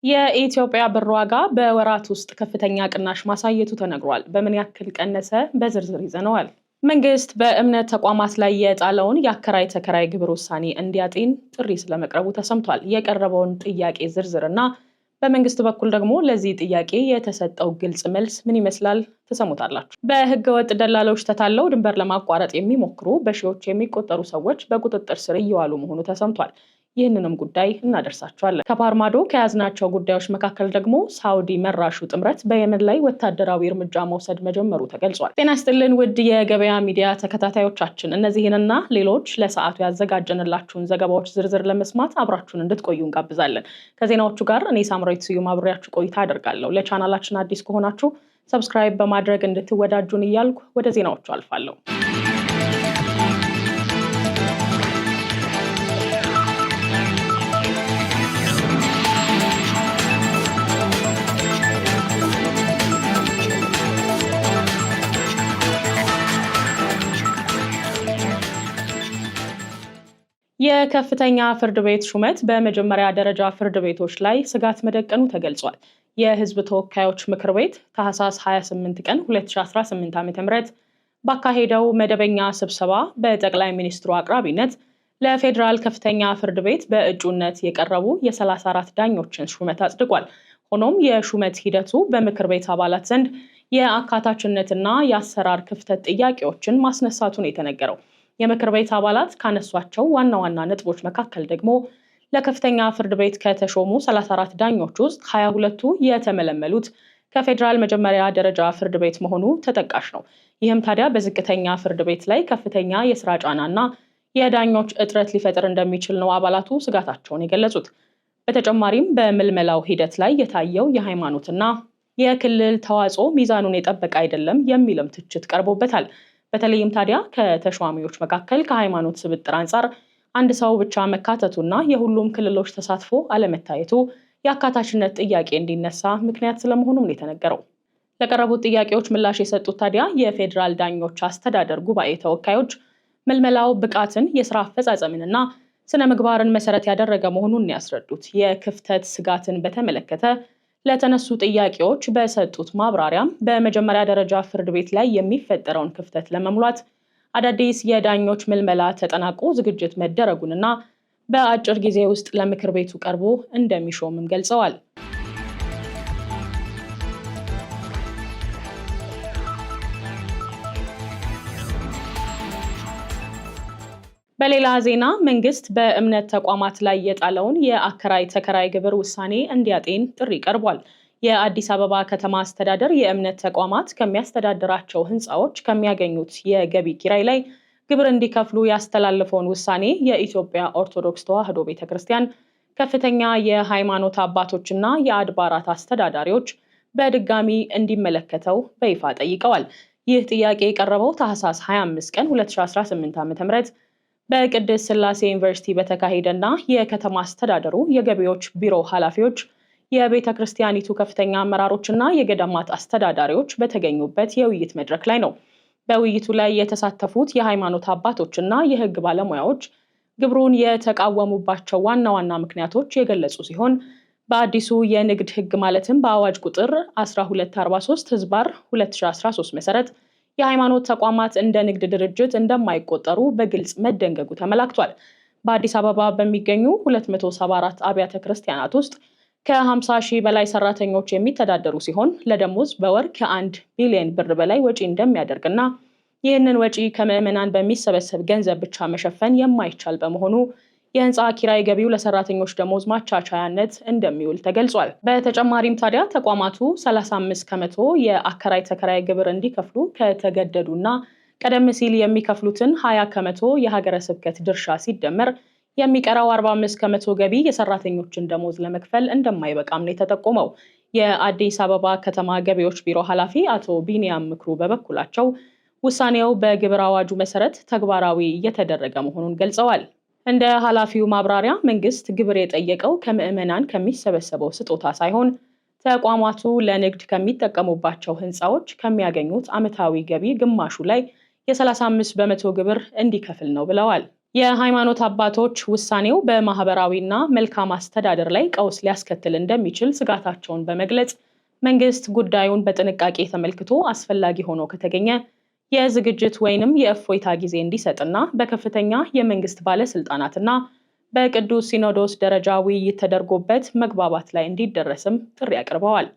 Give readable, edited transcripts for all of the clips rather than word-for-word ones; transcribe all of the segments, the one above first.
የኢትዮጵያ ብር ዋጋ በወራት ውስጥ ከፍተኛ ቅናሽ ማሳየቱ ተነግሯል። በምን ያክል ቀነሰ? በዝርዝር ይዘነዋል። መንግስት በእምነት ተቋማት ላይ የጣለውን የአከራይ ተከራይ ግብር ውሳኔ እንዲያጤን ጥሪ ስለመቅረቡ ተሰምቷል። የቀረበውን ጥያቄ ዝርዝርና በመንግስት በኩል ደግሞ ለዚህ ጥያቄ የተሰጠው ግልጽ መልስ ምን ይመስላል? ተሰሙታላችሁ። በህገወጥ ደላሎች ተታለው ድንበር ለማቋረጥ የሚሞክሩ በሺዎች የሚቆጠሩ ሰዎች በቁጥጥር ስር እየዋሉ መሆኑ ተሰምቷል። ይህንንም ጉዳይ እናደርሳቸዋለን። ከባህር ማዶ ከያዝናቸው ጉዳዮች መካከል ደግሞ ሳውዲ መራሹ ጥምረት በየመን ላይ ወታደራዊ እርምጃ መውሰድ መጀመሩ ተገልጿል። ጤና ይስጥልን ውድ የገበያ ሚዲያ ተከታታዮቻችን፣ እነዚህንና ሌሎች ለሰዓቱ ያዘጋጀንላችሁን ዘገባዎች ዝርዝር ለመስማት አብራችሁን እንድትቆዩ እንጋብዛለን። ከዜናዎቹ ጋር እኔ ሳምራዊት ስዩም አብሬያችሁ ቆይታ አደርጋለሁ። ለቻናላችን አዲስ ከሆናችሁ ሰብስክራይብ በማድረግ እንድትወዳጁን እያልኩ ወደ ዜናዎቹ አልፋለሁ። የከፍተኛ ፍርድ ቤት ሹመት በመጀመሪያ ደረጃ ፍርድ ቤቶች ላይ ስጋት መደቀኑ ተገልጿል። የሕዝብ ተወካዮች ምክር ቤት ታህሳስ 28 ቀን 2018 ዓ.ም ባካሄደው መደበኛ ስብሰባ በጠቅላይ ሚኒስትሩ አቅራቢነት ለፌዴራል ከፍተኛ ፍርድ ቤት በእጩነት የቀረቡ የ34 ዳኞችን ሹመት አጽድቋል። ሆኖም የሹመት ሂደቱ በምክር ቤት አባላት ዘንድ የአካታችነትና የአሰራር ክፍተት ጥያቄዎችን ማስነሳቱን የተነገረው የምክር ቤት አባላት ካነሷቸው ዋና ዋና ነጥቦች መካከል ደግሞ ለከፍተኛ ፍርድ ቤት ከተሾሙ 34 ዳኞች ውስጥ 22ቱ የተመለመሉት ከፌዴራል መጀመሪያ ደረጃ ፍርድ ቤት መሆኑ ተጠቃሽ ነው። ይህም ታዲያ በዝቅተኛ ፍርድ ቤት ላይ ከፍተኛ የስራ ጫናና የዳኞች እጥረት ሊፈጥር እንደሚችል ነው አባላቱ ስጋታቸውን የገለጹት። በተጨማሪም በምልመላው ሂደት ላይ የታየው የሃይማኖትና የክልል ተዋጽኦ ሚዛኑን የጠበቀ አይደለም የሚልም ትችት ቀርቦበታል። በተለይም ታዲያ ከተሿሚዎች መካከል ከሃይማኖት ስብጥር አንጻር አንድ ሰው ብቻ መካተቱና የሁሉም ክልሎች ተሳትፎ አለመታየቱ የአካታችነት ጥያቄ እንዲነሳ ምክንያት ስለመሆኑም ነው የተነገረው። ለቀረቡት ጥያቄዎች ምላሽ የሰጡት ታዲያ የፌዴራል ዳኞች አስተዳደር ጉባኤ ተወካዮች ምልመላው ብቃትን፣ የስራ አፈጻጸምንና ስነ ምግባርን መሰረት ያደረገ መሆኑን ያስረዱት። የክፍተት ስጋትን በተመለከተ ለተነሱ ጥያቄዎች በሰጡት ማብራሪያም በመጀመሪያ ደረጃ ፍርድ ቤት ላይ የሚፈጠረውን ክፍተት ለመሙላት አዳዲስ የዳኞች ምልመላ ተጠናቆ ዝግጅት መደረጉንና በአጭር ጊዜ ውስጥ ለምክር ቤቱ ቀርቦ እንደሚሾምም ገልጸዋል። በሌላ ዜና መንግስት በእምነት ተቋማት ላይ የጣለውን የአከራይ ተከራይ ግብር ውሳኔ እንዲያጤን ጥሪ ቀርቧል። የአዲስ አበባ ከተማ አስተዳደር የእምነት ተቋማት ከሚያስተዳድራቸው ህንፃዎች ከሚያገኙት የገቢ ኪራይ ላይ ግብር እንዲከፍሉ ያስተላለፈውን ውሳኔ የኢትዮጵያ ኦርቶዶክስ ተዋሕዶ ቤተክርስቲያን ከፍተኛ የሃይማኖት አባቶችና የአድባራት አስተዳዳሪዎች በድጋሚ እንዲመለከተው በይፋ ጠይቀዋል። ይህ ጥያቄ የቀረበው ታህሳስ 25 ቀን 2018 ዓ.ም በቅድስት ሥላሴ ዩኒቨርሲቲ በተካሄደና የከተማ አስተዳደሩ የገቢዎች ቢሮ ኃላፊዎች፣ የቤተ ክርስቲያኒቱ ከፍተኛ አመራሮችና የገዳማት አስተዳዳሪዎች በተገኙበት የውይይት መድረክ ላይ ነው። በውይይቱ ላይ የተሳተፉት የሃይማኖት አባቶችና የህግ ባለሙያዎች ግብሩን የተቃወሙባቸው ዋና ዋና ምክንያቶች የገለጹ ሲሆን በአዲሱ የንግድ ህግ ማለትም በአዋጅ ቁጥር 1243/2013 መሰረት የሃይማኖት ተቋማት እንደ ንግድ ድርጅት እንደማይቆጠሩ በግልጽ መደንገጉ ተመላክቷል። በአዲስ አበባ በሚገኙ 274 አብያተ ክርስቲያናት ውስጥ ከ50 ሺህ በላይ ሰራተኞች የሚተዳደሩ ሲሆን ለደሞዝ በወር ከ1 ቢሊዮን ብር በላይ ወጪ እንደሚያደርግና ይህንን ወጪ ከምዕመናን በሚሰበሰብ ገንዘብ ብቻ መሸፈን የማይቻል በመሆኑ የህንፃ ኪራይ ገቢው ለሰራተኞች ደሞዝ ማቻቻያነት እንደሚውል ተገልጿል። በተጨማሪም ታዲያ ተቋማቱ 35 ከመቶ የአከራይ ተከራይ ግብር እንዲከፍሉ ከተገደዱና ቀደም ሲል የሚከፍሉትን 20 ከመቶ የሀገረ ስብከት ድርሻ ሲደመር የሚቀረው 45 ከመቶ ገቢ የሰራተኞችን ደሞዝ ለመክፈል እንደማይበቃም ነው የተጠቆመው። የአዲስ አበባ ከተማ ገቢዎች ቢሮ ኃላፊ አቶ ቢኒያም ምክሩ በበኩላቸው ውሳኔው በግብር አዋጁ መሰረት ተግባራዊ እየተደረገ መሆኑን ገልጸዋል። እንደ ኃላፊው ማብራሪያ መንግስት ግብር የጠየቀው ከምዕመናን ከሚሰበሰበው ስጦታ ሳይሆን ተቋማቱ ለንግድ ከሚጠቀሙባቸው ህንፃዎች ከሚያገኙት ዓመታዊ ገቢ ግማሹ ላይ የ35 በመቶ ግብር እንዲከፍል ነው ብለዋል። የሃይማኖት አባቶች ውሳኔው በማህበራዊና መልካም አስተዳደር ላይ ቀውስ ሊያስከትል እንደሚችል ስጋታቸውን በመግለጽ መንግስት ጉዳዩን በጥንቃቄ ተመልክቶ አስፈላጊ ሆኖ ከተገኘ የዝግጅት ወይንም የእፎይታ ጊዜ እንዲሰጥና በከፍተኛ የመንግስት ባለስልጣናትና በቅዱስ ሲኖዶስ ደረጃ ውይይት ተደርጎበት መግባባት ላይ እንዲደረስም ጥሪ አቅርበዋል።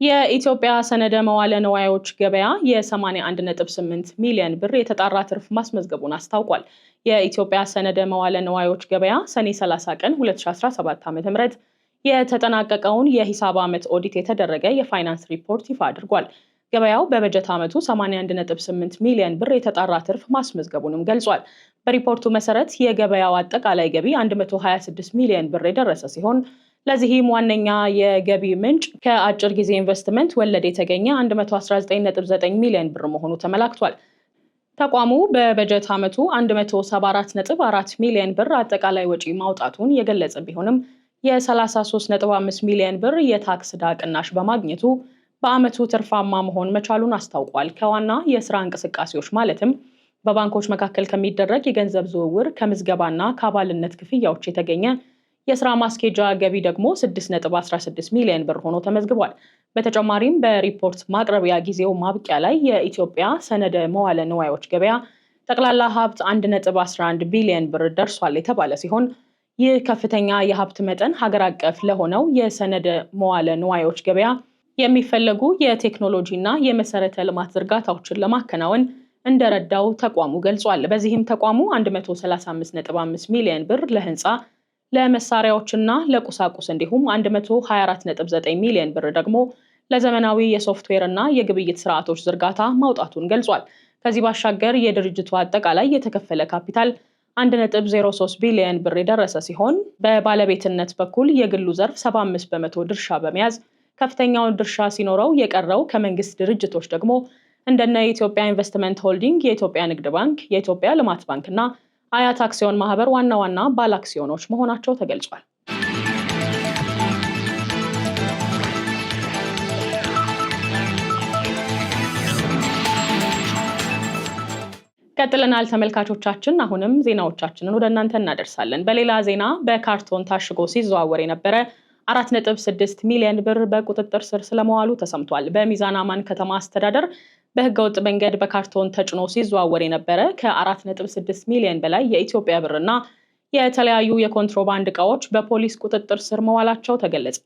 የኢትዮጵያ ሰነደ መዋለ ንዋዮች ገበያ የ81.8 ሚሊዮን ብር የተጣራ ትርፍ ማስመዝገቡን አስታውቋል። የኢትዮጵያ ሰነደ መዋለ ንዋዮች ገበያ ሰኔ 30 ቀን 2017 ዓ.ም የተጠናቀቀውን የሂሳብ ዓመት ኦዲት የተደረገ የፋይናንስ ሪፖርት ይፋ አድርጓል። ገበያው በበጀት ዓመቱ 81.8 ሚሊዮን ብር የተጣራ ትርፍ ማስመዝገቡንም ገልጿል። በሪፖርቱ መሰረት የገበያው አጠቃላይ ገቢ 126 ሚሊዮን ብር የደረሰ ሲሆን ለዚህም ዋነኛ የገቢ ምንጭ ከአጭር ጊዜ ኢንቨስትመንት ወለድ የተገኘ 119.9 ሚሊዮን ብር መሆኑ ተመላክቷል። ተቋሙ በበጀት ዓመቱ 174.4 ሚሊዮን ብር አጠቃላይ ወጪ ማውጣቱን የገለጸ ቢሆንም የ33.5 ሚሊዮን ብር የታክስ ዕዳ ቅናሽ በማግኘቱ በዓመቱ ትርፋማ መሆን መቻሉን አስታውቋል። ከዋና የስራ እንቅስቃሴዎች ማለትም በባንኮች መካከል ከሚደረግ የገንዘብ ዝውውር፣ ከምዝገባና ከአባልነት ክፍያዎች የተገኘ የስራ ማስኬጃ ገቢ ደግሞ 6.16 ሚሊዮን ብር ሆኖ ተመዝግቧል። በተጨማሪም በሪፖርት ማቅረቢያ ጊዜው ማብቂያ ላይ የኢትዮጵያ ሰነደ መዋለ ንዋዮች ገበያ ጠቅላላ ሀብት 1.11 ቢሊዮን ብር ደርሷል የተባለ ሲሆን ይህ ከፍተኛ የሀብት መጠን ሀገር አቀፍ ለሆነው የሰነደ መዋለ ንዋዮች ገበያ የሚፈለጉ የቴክኖሎጂና የመሰረተ ልማት ዝርጋታዎችን ለማከናወን እንደረዳው ተቋሙ ገልጿል። በዚህም ተቋሙ 135.5 ሚሊዮን ብር ለህንፃ ለመሳሪያዎችና ለቁሳቁስ እንዲሁም 124.9 ሚሊዮን ብር ደግሞ ለዘመናዊ የሶፍትዌር እና የግብይት ስርዓቶች ዝርጋታ ማውጣቱን ገልጿል። ከዚህ ባሻገር የድርጅቱ አጠቃላይ የተከፈለ ካፒታል 1.03 ቢሊዮን ብር የደረሰ ሲሆን በባለቤትነት በኩል የግሉ ዘርፍ 75 በመቶ ድርሻ በመያዝ ከፍተኛውን ድርሻ ሲኖረው የቀረው ከመንግስት ድርጅቶች ደግሞ እንደነ የኢትዮጵያ ኢንቨስትመንት ሆልዲንግ፣ የኢትዮጵያ ንግድ ባንክ፣ የኢትዮጵያ ልማት ባንክና አያት አክሲዮን ማህበር ዋና ዋና ባለ አክሲዮኖች መሆናቸው ተገልጿል። ቀጥለናል ተመልካቾቻችን። አሁንም ዜናዎቻችንን ወደ እናንተ እናደርሳለን። በሌላ ዜና በካርቶን ታሽጎ ሲዘዋወር የነበረ 4.6 ሚሊዮን ብር በቁጥጥር ስር ስለመዋሉ ተሰምቷል። በሚዛን አማን ከተማ አስተዳደር በህገወጥ መንገድ በካርቶን ተጭኖ ሲዘዋወር የነበረ ከ4.6 ሚሊዮን በላይ የኢትዮጵያ ብርና የተለያዩ የኮንትሮባንድ ዕቃዎች በፖሊስ ቁጥጥር ስር መዋላቸው ተገለጸ።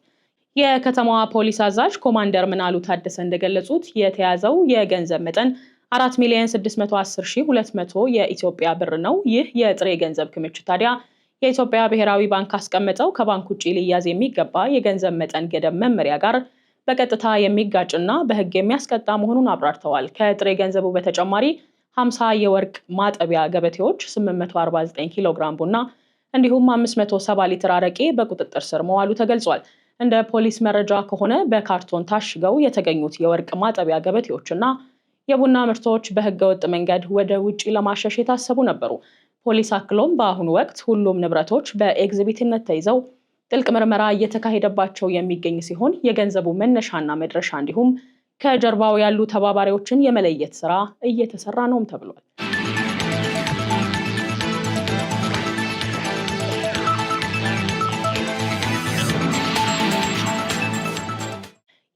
የከተማዋ ፖሊስ አዛዥ ኮማንደር ምናሉ ታደሰ እንደገለጹት የተያዘው የገንዘብ መጠን 4,610,200 የኢትዮጵያ ብር ነው። ይህ የጥሬ ገንዘብ ክምችት ታዲያ የኢትዮጵያ ብሔራዊ ባንክ አስቀምጠው ከባንክ ውጪ ሊያዝ የሚገባ የገንዘብ መጠን ገደብ መመሪያ ጋር በቀጥታ የሚጋጭና በህግ የሚያስቀጣ መሆኑን አብራርተዋል። ከጥሬ ገንዘቡ በተጨማሪ 50 የወርቅ ማጠቢያ ገበቴዎች፣ 849 ኪሎ ግራም ቡና እንዲሁም 570 ሊትር አረቄ በቁጥጥር ስር መዋሉ ተገልጿል። እንደ ፖሊስ መረጃ ከሆነ በካርቶን ታሽገው የተገኙት የወርቅ ማጠቢያ ገበቴዎችና የቡና ምርቶች በህገወጥ መንገድ ወደ ውጪ ለማሸሽ የታሰቡ ነበሩ። ፖሊስ አክሎም በአሁኑ ወቅት ሁሉም ንብረቶች በኤግዚቢትነት ተይዘው ጥልቅ ምርመራ እየተካሄደባቸው የሚገኝ ሲሆን የገንዘቡ መነሻና መድረሻ እንዲሁም ከጀርባው ያሉ ተባባሪዎችን የመለየት ስራ እየተሰራ ነውም ተብሏል።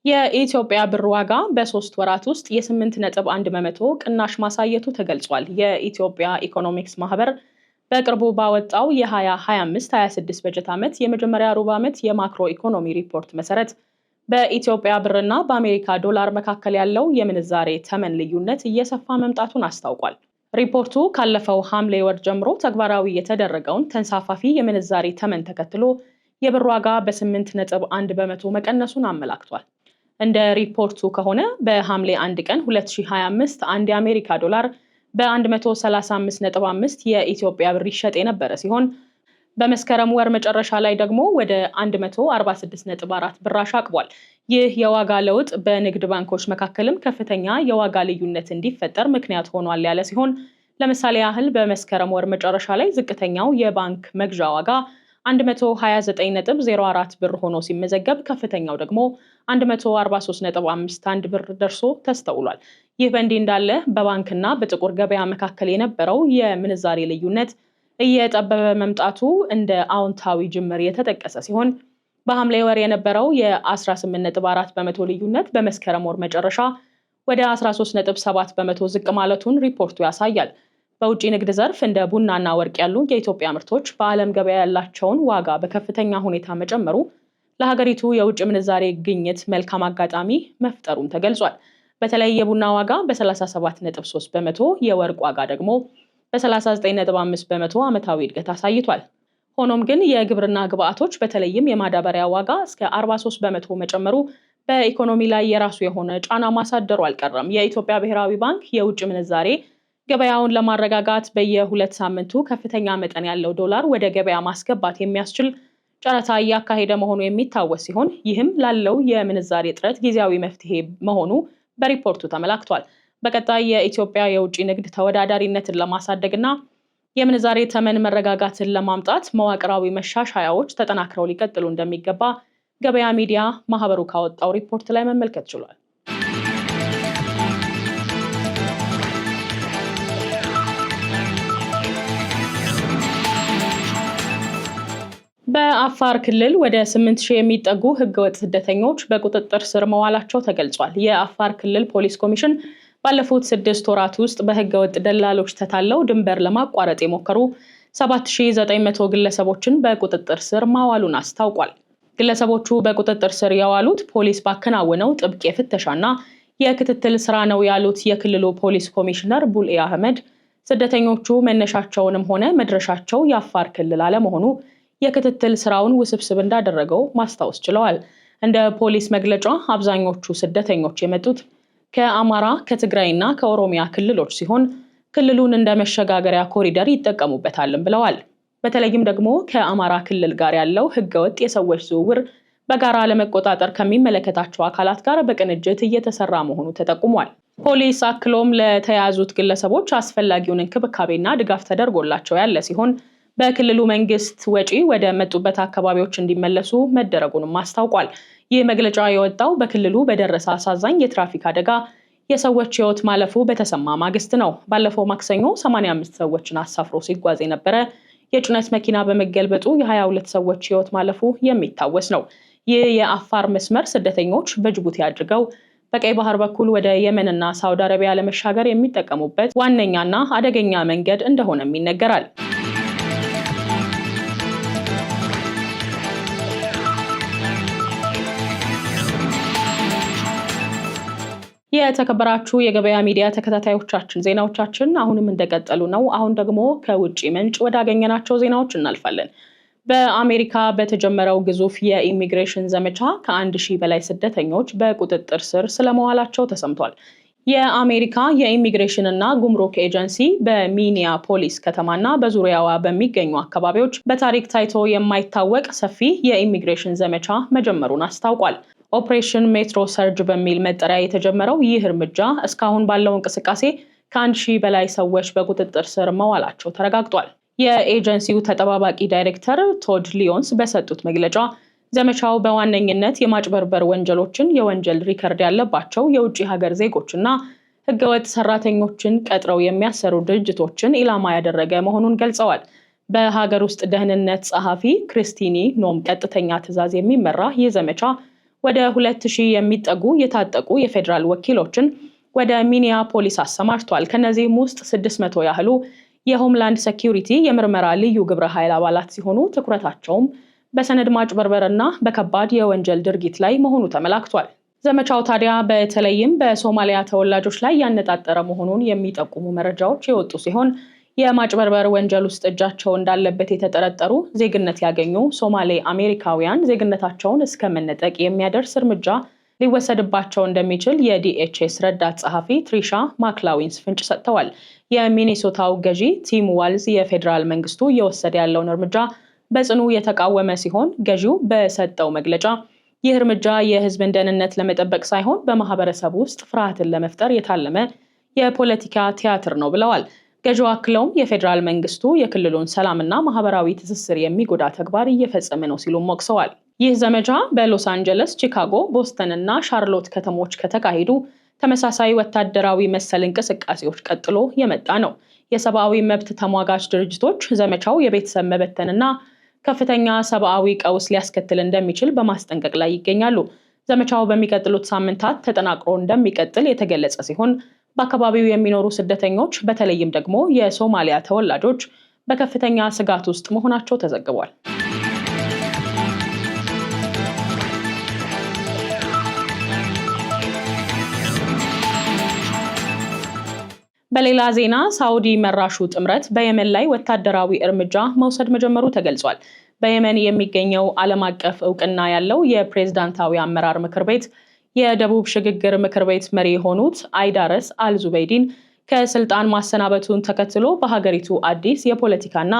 የኢትዮጵያ ብር ዋጋ በ3 ወራት ውስጥ የ8.1 በመቶ ቅናሽ ማሳየቱ ተገልጿል። የኢትዮጵያ ኢኮኖሚክስ ማህበር በቅርቡ ባወጣው የ2025-26 በጀት ዓመት የመጀመሪያ ሩብ ዓመት የማክሮ ኢኮኖሚ ሪፖርት መሰረት በኢትዮጵያ ብርና በአሜሪካ ዶላር መካከል ያለው የምንዛሬ ተመን ልዩነት እየሰፋ መምጣቱን አስታውቋል። ሪፖርቱ ካለፈው ሐምሌ ወር ጀምሮ ተግባራዊ የተደረገውን ተንሳፋፊ የምንዛሬ ተመን ተከትሎ የብር ዋጋ በ8.1 በመቶ መቀነሱን አመላክቷል። እንደ ሪፖርቱ ከሆነ በሐምሌ 1 ቀን 2025 አንድ የአሜሪካ ዶላር በ135.5 የኢትዮጵያ ብር ይሸጥ የነበረ ሲሆን በመስከረም ወር መጨረሻ ላይ ደግሞ ወደ 146.4 ብር አሻቅቧል። ይህ የዋጋ ለውጥ በንግድ ባንኮች መካከልም ከፍተኛ የዋጋ ልዩነት እንዲፈጠር ምክንያት ሆኗል ያለ ሲሆን ለምሳሌ ያህል በመስከረም ወር መጨረሻ ላይ ዝቅተኛው የባንክ መግዣ ዋጋ 129.04 ብር ሆኖ ሲመዘገብ ከፍተኛው ደግሞ 143.51 ብር ደርሶ ተስተውሏል። ይህ በእንዲህ እንዳለ በባንክና በጥቁር ገበያ መካከል የነበረው የምንዛሬ ልዩነት እየጠበበ መምጣቱ እንደ አዎንታዊ ጅምር የተጠቀሰ ሲሆን በሐምሌ ወር የነበረው የ18.4 በመቶ ልዩነት በመስከረም ወር መጨረሻ ወደ 13.7 በመቶ ዝቅ ማለቱን ሪፖርቱ ያሳያል። በውጭ ንግድ ዘርፍ እንደ ቡናና ወርቅ ያሉ የኢትዮጵያ ምርቶች በዓለም ገበያ ያላቸውን ዋጋ በከፍተኛ ሁኔታ መጨመሩ ለሀገሪቱ የውጭ ምንዛሬ ግኝት መልካም አጋጣሚ መፍጠሩም ተገልጿል። በተለይ የቡና ዋጋ በ37.3 በመቶ፣ የወርቅ ዋጋ ደግሞ በ39.5 በመቶ ዓመታዊ እድገት አሳይቷል። ሆኖም ግን የግብርና ግብዓቶች በተለይም የማዳበሪያ ዋጋ እስከ 43 በመቶ መጨመሩ በኢኮኖሚ ላይ የራሱ የሆነ ጫና ማሳደሩ አልቀረም። የኢትዮጵያ ብሔራዊ ባንክ የውጭ ምንዛሬ ገበያውን ለማረጋጋት በየ2 ሳምንቱ ከፍተኛ መጠን ያለው ዶላር ወደ ገበያ ማስገባት የሚያስችል ጨረታ እያካሄደ መሆኑ የሚታወስ ሲሆን ይህም ላለው የምንዛሬ እጥረት ጊዜያዊ መፍትሄ መሆኑ በሪፖርቱ ተመላክቷል። በቀጣይ የኢትዮጵያ የውጭ ንግድ ተወዳዳሪነትን ለማሳደግና የምንዛሬ ተመን መረጋጋትን ለማምጣት መዋቅራዊ መሻሻያዎች ተጠናክረው ሊቀጥሉ እንደሚገባ ገበያ ሚዲያ ማህበሩ ካወጣው ሪፖርት ላይ መመልከት ችሏል። በአፋር ክልል ወደ 8000 የሚጠጉ ህገወጥ ስደተኞች በቁጥጥር ስር መዋላቸው ተገልጿል። የአፋር ክልል ፖሊስ ኮሚሽን ባለፉት 6 ወራት ውስጥ በህገወጥ ደላሎች ተታለው ድንበር ለማቋረጥ የሞከሩ 7900 ግለሰቦችን በቁጥጥር ስር ማዋሉን አስታውቋል። ግለሰቦቹ በቁጥጥር ስር የዋሉት ፖሊስ ባከናወነው ጥብቅ የፍተሻና የክትትል ስራ ነው ያሉት የክልሉ ፖሊስ ኮሚሽነር ቡልኤ አህመድ ስደተኞቹ መነሻቸውንም ሆነ መድረሻቸው የአፋር ክልል አለመሆኑ የክትትል ስራውን ውስብስብ እንዳደረገው ማስታወስ ችለዋል። እንደ ፖሊስ መግለጫ አብዛኞቹ ስደተኞች የመጡት ከአማራ፣ ከትግራይና ከኦሮሚያ ክልሎች ሲሆን ክልሉን እንደ መሸጋገሪያ ኮሪደር ይጠቀሙበታልም ብለዋል። በተለይም ደግሞ ከአማራ ክልል ጋር ያለው ህገወጥ የሰዎች ዝውውር በጋራ ለመቆጣጠር ከሚመለከታቸው አካላት ጋር በቅንጅት እየተሰራ መሆኑ ተጠቁሟል። ፖሊስ አክሎም ለተያዙት ግለሰቦች አስፈላጊውን እንክብካቤና ድጋፍ ተደርጎላቸው ያለ ሲሆን በክልሉ መንግስት ወጪ ወደ መጡበት አካባቢዎች እንዲመለሱ መደረጉንም አስታውቋል። ይህ መግለጫ የወጣው በክልሉ በደረሰ አሳዛኝ የትራፊክ አደጋ የሰዎች ህይወት ማለፉ በተሰማ ማግስት ነው። ባለፈው ማክሰኞ 85 ሰዎችን አሳፍሮ ሲጓዝ የነበረ የጭነት መኪና በመገልበጡ የ22 ሰዎች ህይወት ማለፉ የሚታወስ ነው። ይህ የአፋር መስመር ስደተኞች በጅቡቲ አድርገው በቀይ ባህር በኩል ወደ የመንና ሳውዲ አረቢያ ለመሻገር የሚጠቀሙበት ዋነኛና አደገኛ መንገድ እንደሆነም ይነገራል። የተከበራችሁ የገበያ ሚዲያ ተከታታዮቻችን ዜናዎቻችን አሁንም እንደቀጠሉ ነው። አሁን ደግሞ ከውጪ ምንጭ ወዳገኘናቸው ዜናዎች እናልፋለን። በአሜሪካ በተጀመረው ግዙፍ የኢሚግሬሽን ዘመቻ ከ1000 በላይ ስደተኞች በቁጥጥር ስር ስለመዋላቸው ተሰምቷል። የአሜሪካ የኢሚግሬሽን እና ጉምሩክ ኤጀንሲ በሚኒያፖሊስ ከተማና በዙሪያዋ በሚገኙ አካባቢዎች በታሪክ ታይቶ የማይታወቅ ሰፊ የኢሚግሬሽን ዘመቻ መጀመሩን አስታውቋል። ኦፕሬሽን ሜትሮ ሰርጅ በሚል መጠሪያ የተጀመረው ይህ እርምጃ እስካሁን ባለው እንቅስቃሴ ከ1000 በላይ ሰዎች በቁጥጥር ስር መዋላቸው ተረጋግጧል። የኤጀንሲው ተጠባባቂ ዳይሬክተር ቶድ ሊዮንስ በሰጡት መግለጫ ዘመቻው በዋነኝነት የማጭበርበር ወንጀሎችን፣ የወንጀል ሪከርድ ያለባቸው የውጭ ሀገር ዜጎችና ህገወጥ ሰራተኞችን ቀጥረው የሚያሰሩ ድርጅቶችን ኢላማ ያደረገ መሆኑን ገልጸዋል። በሀገር ውስጥ ደህንነት ጸሐፊ ክሪስቲኒ ኖም ቀጥተኛ ትዕዛዝ የሚመራ ይህ ዘመቻ ወደ 2000 የሚጠጉ የታጠቁ የፌዴራል ወኪሎችን ወደ ሚኒያፖሊስ አሰማርቷል። ከነዚህም ውስጥ 600 ያህሉ የሆምላንድ ሴኩሪቲ የምርመራ ልዩ ግብረ ኃይል አባላት ሲሆኑ ትኩረታቸውም በሰነድ ማጭበርበርና በከባድ የወንጀል ድርጊት ላይ መሆኑ ተመላክቷል። ዘመቻው ታዲያ በተለይም በሶማሊያ ተወላጆች ላይ ያነጣጠረ መሆኑን የሚጠቁሙ መረጃዎች የወጡ ሲሆን የማጭበርበር ወንጀል ውስጥ እጃቸው እንዳለበት የተጠረጠሩ ዜግነት ያገኙ ሶማሌ አሜሪካውያን ዜግነታቸውን እስከ መነጠቅ የሚያደርስ እርምጃ ሊወሰድባቸው እንደሚችል የዲኤችኤስ ረዳት ጸሐፊ ትሪሻ ማክላዊንስ ፍንጭ ሰጥተዋል። የሚኒሶታው ገዢ ቲም ዋልዝ የፌዴራል መንግስቱ እየወሰደ ያለውን እርምጃ በጽኑ የተቃወመ ሲሆን ገዢው በሰጠው መግለጫ ይህ እርምጃ የህዝብን ደህንነት ለመጠበቅ ሳይሆን በማህበረሰቡ ውስጥ ፍርሃትን ለመፍጠር የታለመ የፖለቲካ ቲያትር ነው ብለዋል። ገዢው አክለውም የፌዴራል መንግስቱ የክልሉን ሰላምና ማህበራዊ ትስስር የሚጎዳ ተግባር እየፈጸመ ነው ሲሉም ወቅሰዋል። ይህ ዘመቻ በሎስ አንጀለስ፣ ቺካጎ፣ ቦስተን እና ሻርሎት ከተሞች ከተካሄዱ ተመሳሳይ ወታደራዊ መሰል እንቅስቃሴዎች ቀጥሎ የመጣ ነው። የሰብአዊ መብት ተሟጋች ድርጅቶች ዘመቻው የቤተሰብ መበተንና ከፍተኛ ሰብአዊ ቀውስ ሊያስከትል እንደሚችል በማስጠንቀቅ ላይ ይገኛሉ። ዘመቻው በሚቀጥሉት ሳምንታት ተጠናክሮ እንደሚቀጥል የተገለጸ ሲሆን በአካባቢው የሚኖሩ ስደተኞች በተለይም ደግሞ የሶማሊያ ተወላጆች በከፍተኛ ስጋት ውስጥ መሆናቸው ተዘግቧል። በሌላ ዜና ሳዑዲ መራሹ ጥምረት በየመን ላይ ወታደራዊ እርምጃ መውሰድ መጀመሩ ተገልጿል። በየመን የሚገኘው ዓለም አቀፍ እውቅና ያለው የፕሬዝዳንታዊ አመራር ምክር ቤት የደቡብ ሽግግር ምክር ቤት መሪ የሆኑት አይዳረስ አልዙበይዲን ከስልጣን ማሰናበቱን ተከትሎ በሀገሪቱ አዲስ የፖለቲካና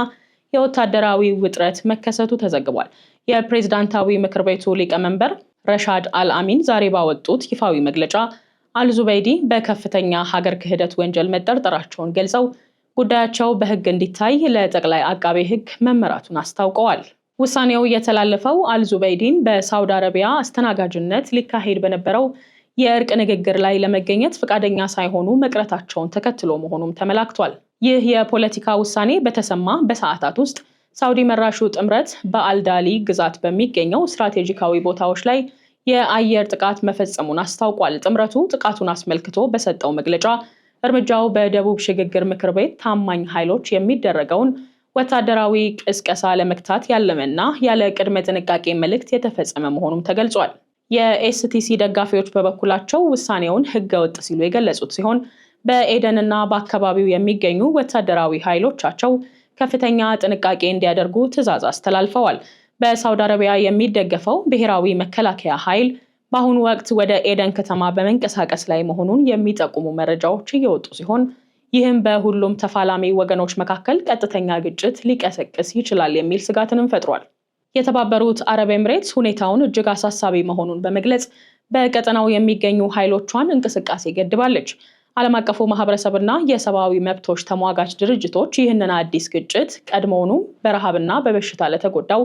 የወታደራዊ ውጥረት መከሰቱ ተዘግቧል። የፕሬዝዳንታዊ ምክር ቤቱ ሊቀመንበር ረሻድ አልአሚን ዛሬ ባወጡት ይፋዊ መግለጫ አልዙበይዲ በከፍተኛ ሀገር ክህደት ወንጀል መጠርጠራቸውን ገልጸው ጉዳያቸው በሕግ እንዲታይ ለጠቅላይ አቃቤ ሕግ መመራቱን አስታውቀዋል። ውሳኔው የተላለፈው አልዙበይዲን በሳውዲ አረቢያ አስተናጋጅነት ሊካሄድ በነበረው የእርቅ ንግግር ላይ ለመገኘት ፈቃደኛ ሳይሆኑ መቅረታቸውን ተከትሎ መሆኑም ተመላክቷል። ይህ የፖለቲካ ውሳኔ በተሰማ በሰዓታት ውስጥ ሳውዲ መራሹ ጥምረት በአልዳሊ ግዛት በሚገኘው ስትራቴጂካዊ ቦታዎች ላይ የአየር ጥቃት መፈጸሙን አስታውቋል። ጥምረቱ ጥቃቱን አስመልክቶ በሰጠው መግለጫ እርምጃው በደቡብ ሽግግር ምክር ቤት ታማኝ ኃይሎች የሚደረገውን ወታደራዊ ቅስቀሳ ለመክታት ያለመና ያለ ቅድመ ጥንቃቄ መልእክት የተፈጸመ መሆኑም ተገልጿል። የኤስቲሲ ደጋፊዎች በበኩላቸው ውሳኔውን ህገወጥ ሲሉ የገለጹት ሲሆን በኤደንና በአካባቢው የሚገኙ ወታደራዊ ኃይሎቻቸው ከፍተኛ ጥንቃቄ እንዲያደርጉ ትዕዛዝ አስተላልፈዋል። በሳውዲ አረቢያ የሚደገፈው ብሔራዊ መከላከያ ኃይል በአሁኑ ወቅት ወደ ኤደን ከተማ በመንቀሳቀስ ላይ መሆኑን የሚጠቁሙ መረጃዎች እየወጡ ሲሆን ይህም በሁሉም ተፋላሚ ወገኖች መካከል ቀጥተኛ ግጭት ሊቀሰቅስ ይችላል የሚል ስጋትንም ፈጥሯል። የተባበሩት አረብ ኤምሬትስ ሁኔታውን እጅግ አሳሳቢ መሆኑን በመግለጽ በቀጠናው የሚገኙ ኃይሎቿን እንቅስቃሴ ገድባለች። ዓለም አቀፉ ማህበረሰብና የሰብአዊ መብቶች ተሟጋች ድርጅቶች ይህንን አዲስ ግጭት ቀድሞውኑ በረሃብና በበሽታ ለተጎዳው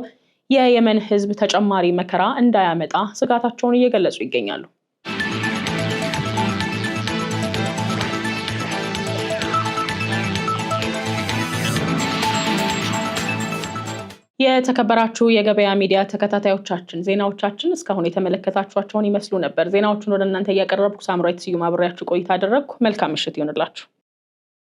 የየመን ህዝብ ተጨማሪ መከራ እንዳያመጣ ስጋታቸውን እየገለጹ ይገኛሉ። የተከበራችሁ የገበያ ሚዲያ ተከታታዮቻችን ዜናዎቻችን እስካሁን የተመለከታችኋቸውን ይመስሉ ነበር። ዜናዎቹን ወደ እናንተ እያቀረብኩ ሳምራዊት ስዩም አብሬያችሁ ቆይታ አደረግኩ። መልካም ምሽት ይሁንላችሁ።